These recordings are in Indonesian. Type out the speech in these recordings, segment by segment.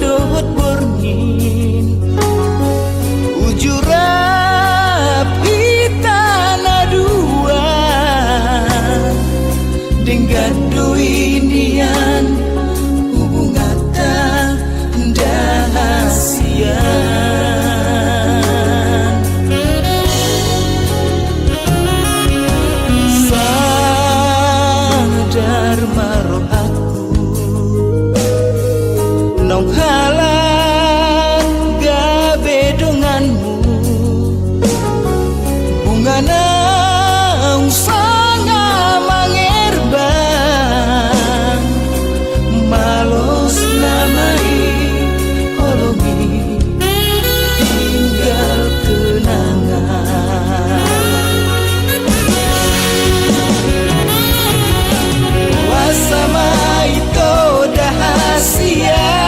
dohot borngin ujurap hitana dua dengan duinian hubungata dahasian sadar maroh aku nong halang gabe donganmu bungana sanga mangerbang malos namai holongi tinggal kenangan wasama itu dahasian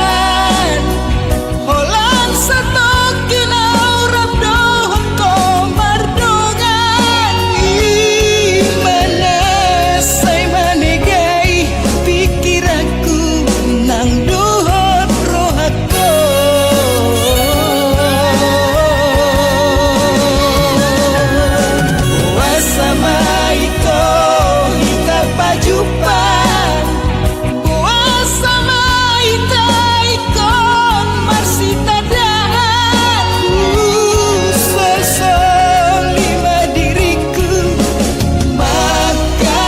holang satok kenau rabdoh komar dongan imana say manegai pikiraku nang dohot rohako wasama itu hita pajupan wasama ita ikon marsita dahan sosok lima diriku maka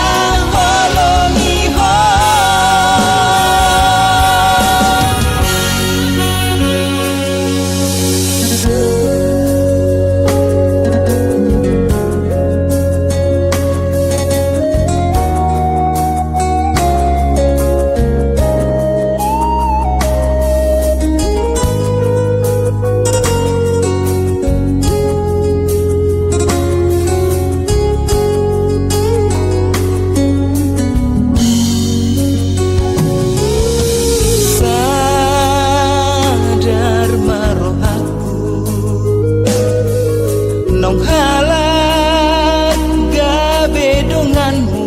holongi ho sadar maroh aku nong halang gabe donganmu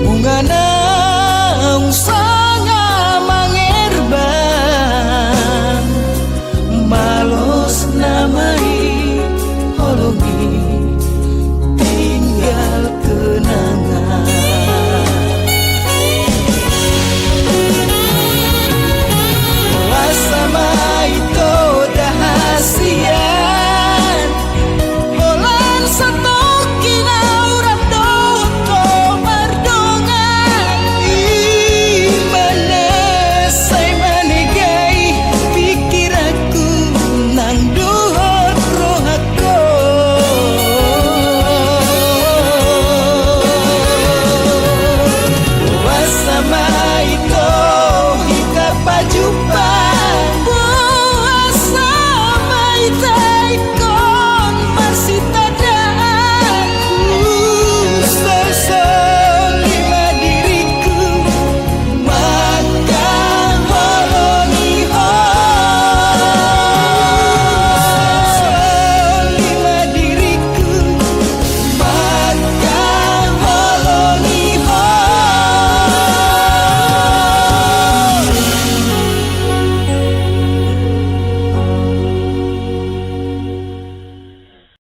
bungana